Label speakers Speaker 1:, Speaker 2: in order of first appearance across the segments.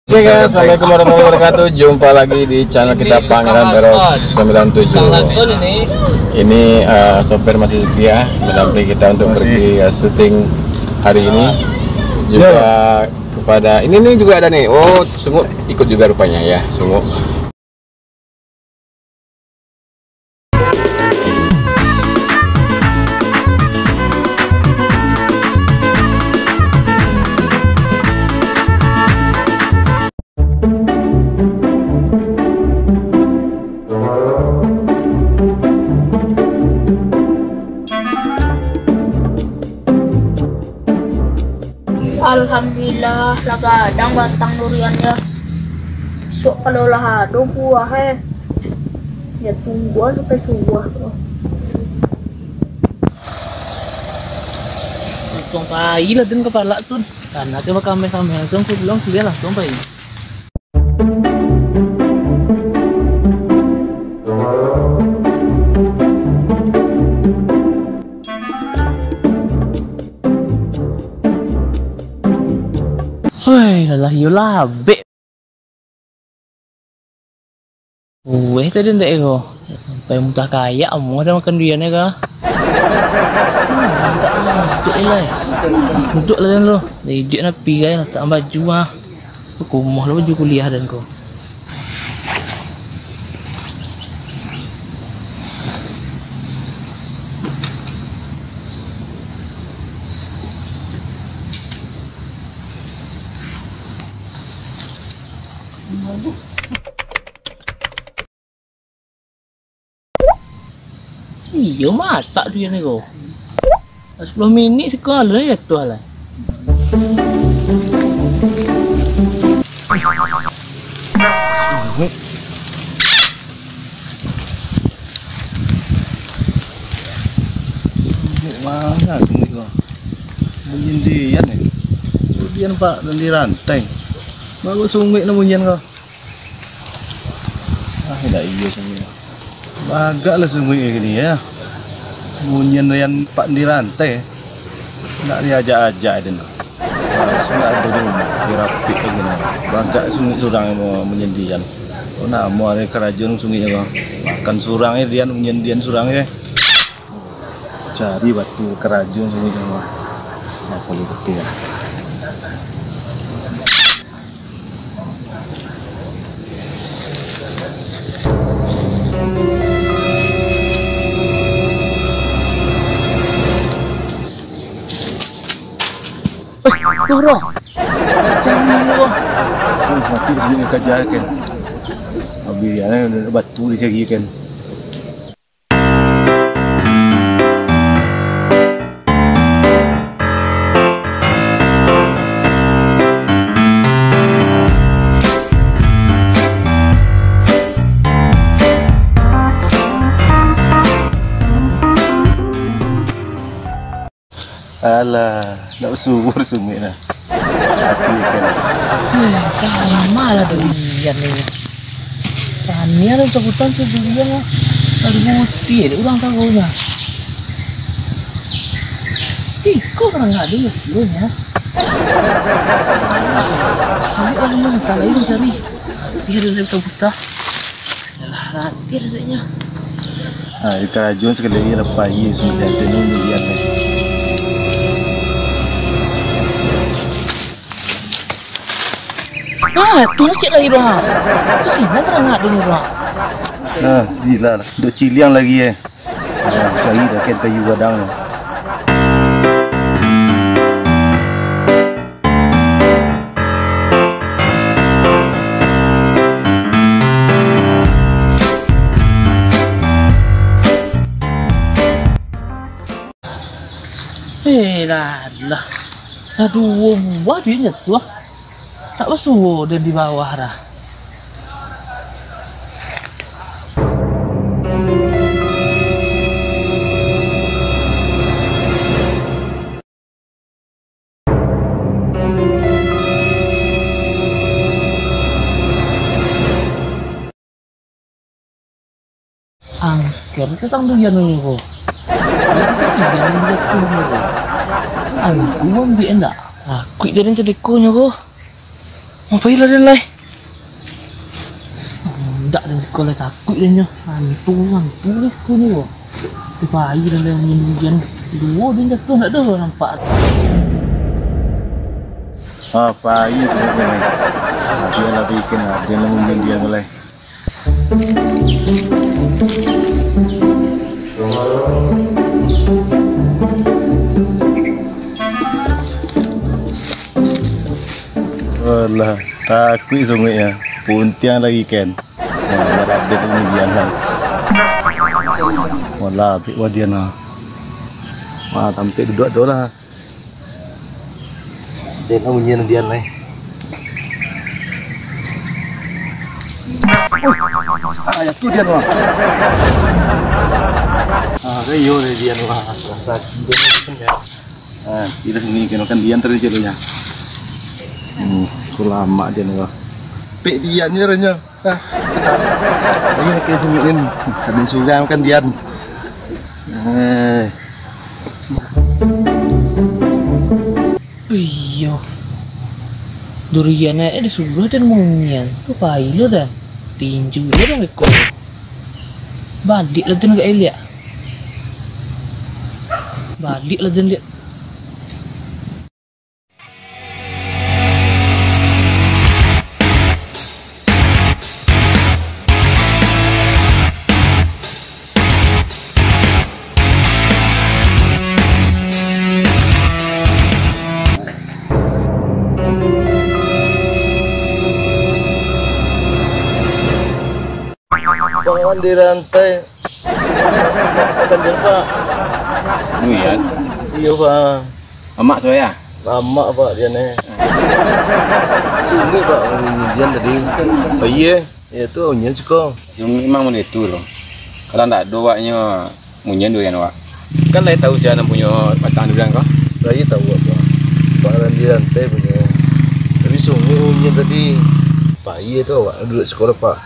Speaker 1: Oke guys, assalamualaikum warahmatullahi wabarakatuh. Jumpa lagi di channel kita Pangeran Berok 97. Ini sopir masih setia mendampingi kita untuk pergi syuting hari ini. Juga kepada ini nih juga ada nih. Oh, Sungguh ikut juga rupanya ya, Sungguh.
Speaker 2: Alhamdulillah laga dang batang duriannya. So kalau lah ada buah ya tunggu sampai subuh.
Speaker 3: Langsung payi lah din kepala tuh. Karena coba kami langsung pulang sudah langsung payi. Woi, lah yola be. Weh tadi ndek ego. Sampai muntah kaya mau ada makan duriannya kah? Duduk lah dan lo. Lejek nak pergi kan tak baju ah. Kumah lo baju kuliah dan ko. Iya masak dia ni ko. 10 minit sekali ya tu lah.
Speaker 4: Mana sungguh ko? Munyian ni. Munyian pak dan di rantai. Baru sungguh na munyian ko. Dah iya sungguh. Agaklah sungguh gini ya. Munyian yang pak di rantai. Nak diajak-ajak dia nak. Sunat ada di rumah, dirapi lagi nak. Bangga sungguh surang mau menyendian. Oh nama ada kerajaan sungguhnya ko. Makan surangnya dia menyendian surangnya. Cari batu kerajaan sungguhnya ko. Nak boleh betul ya.
Speaker 3: Turun. Jangan lo.
Speaker 4: Mati sini kerja kan. Habis batu dicari kan. Alah, nak subur sungguh nak. Hati kan.
Speaker 3: Kan malah durian ni. Tani ada cabutan tu durian lah. Ada putih, orang tahunya. Kok orang ada ya dulunya. Ini orang mana salah ini cari. Dia ada cabutan. Yalah, nanti rasanya.
Speaker 4: Ah, di kerajaan sekali lagi lepas ye semua jenis durian ni.
Speaker 3: Tu nak cek lagi dah. Tu sini terangat dulu dah.
Speaker 4: Nah, gila lah. Duk ciliang lagi cari dah kan kayu gadang ni.
Speaker 3: Lah. Aduh, buat dia nyetuh. Tak basuh dan di bawah dah. Angker tentang durian ni ko. Durian ni ko. Aku mau ambil enggak? Aku jadi cedeknya ko. Ngapain lah dia lai? Tak ada sekolah takut dia nya. Hantu ni aku ni wah. Dipahi dan dia hujan. Dua dia jatuh tak ada nampak.
Speaker 4: Apa ini sebenarnya? Dia lah bikin lah, dia lah ngomong dia boleh. Alah, takut sungguhnya. Puntiang lagi kan. Malah dia kemudian kan. Walah, wah dia nah. Wah, tampil duduk tu lah. Dia kemudian dia lah. Ya tu dia noh. Kayu dia noh. Sakit dia kan ya. Kita sini kan dia antar je nya. Lama dia noh. Pek dia ni renya. Ini nak kesulitan. Kadang suram kan dia.
Speaker 3: Iya. Duriannya di sebelah dan munyian. Tu pailo dah. Tinju dia dah lekor. Balik lah tu nak lihat. Balik lah tu lihat.
Speaker 4: Bangun di rantai. Akan dia pak.
Speaker 1: Nuyan.
Speaker 4: Iya pak.
Speaker 1: Amak saya.
Speaker 4: Lama pak dia ni. Sungai pak hujan tadi. Oh iya, itu hujan suka.
Speaker 1: Yung memang mana itu loh. Kalau tak ada waknya munyen durian wak. Kan lai tahu siapa punya batang durian kau?
Speaker 4: Saya tahu apa. Bangun di rantai punya. Tapi sungai hujan tadi. Pak iya tu pak duduk sekolah pak.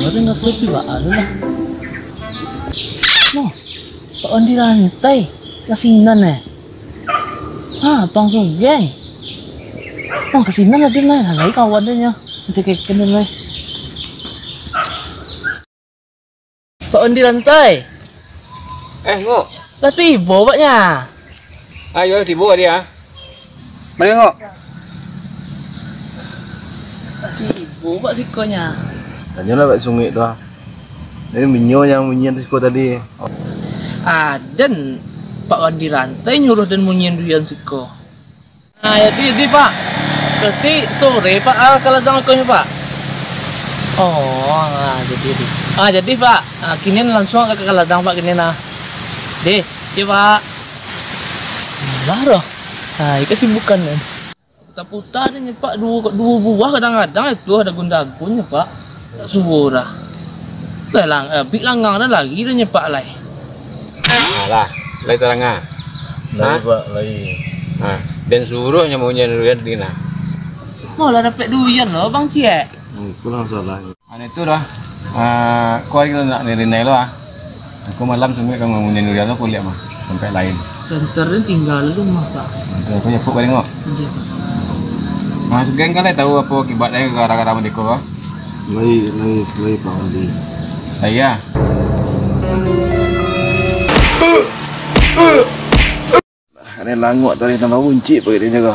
Speaker 3: Nang nak sepi ba ano lah. No. Paon di rantai. Kasinan eh. Tong sugeng. Kasinan na din na. Halay kawan din niya. Hindi kaya kanin na. Paon di rantai.
Speaker 1: Ngok.
Speaker 3: Latibo ba niya?
Speaker 1: Ayo tibo dia. Mari ngok.
Speaker 3: Latibo ba siko niya?
Speaker 4: Tanya lah pak sungai tu. Ini minyo yang munyian tu sekolah tadi.
Speaker 3: Dan Pak Wandi rantai nyuruh dan munyian durian siko. Ya jadi Pak. Berarti sore Pak kalau jangan kau Pak. Jadi Pak. Kini langsung ke ladang Pak kini nah. Deh, Pak. Baru. Itu sibukan kan. Putar ni Pak dua buah kadang-kadang itu ada gundagunnya Pak. Suara. Bik langgang dah lagi dah nyepak lai.
Speaker 1: Lah, lai terangah.
Speaker 4: Lai pak, lai.
Speaker 1: Dan suruhnya munyen durian dina.
Speaker 3: Mau lah dapat durian loh Bang Cie.
Speaker 4: Kurang salah.
Speaker 1: Ane itu dah. Kau hari nak nilai lo Aku malam semua kamu munyen durian aku lihat mah sampai lain.
Speaker 3: Center ni tinggal rumah Pak.
Speaker 1: Aku nyepuk kau tengok. Geng kan lai tahu apa akibatnya gara-gara mendeko kau?
Speaker 4: Lai Pak Wandi.
Speaker 1: Saya.
Speaker 4: Ini languk tadi tambah buncit pakai dia jaga.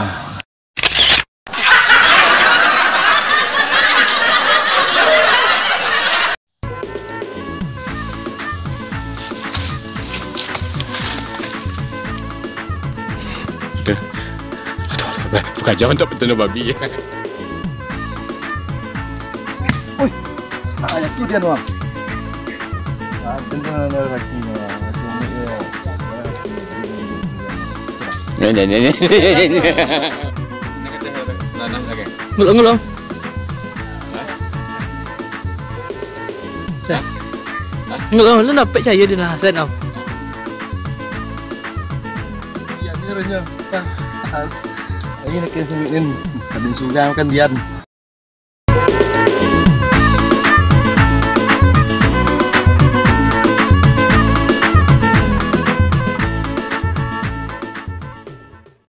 Speaker 1: Bukan jangan tak betul babi.
Speaker 4: Itu dia doang. Tengah ada lagi ni.
Speaker 1: Ini.
Speaker 3: Ngulung. Ngulung lu dapat cahaya dia lah, sen am.
Speaker 4: Iya, ni renya. Ini nak kesulitan. Kadang suram kan dia.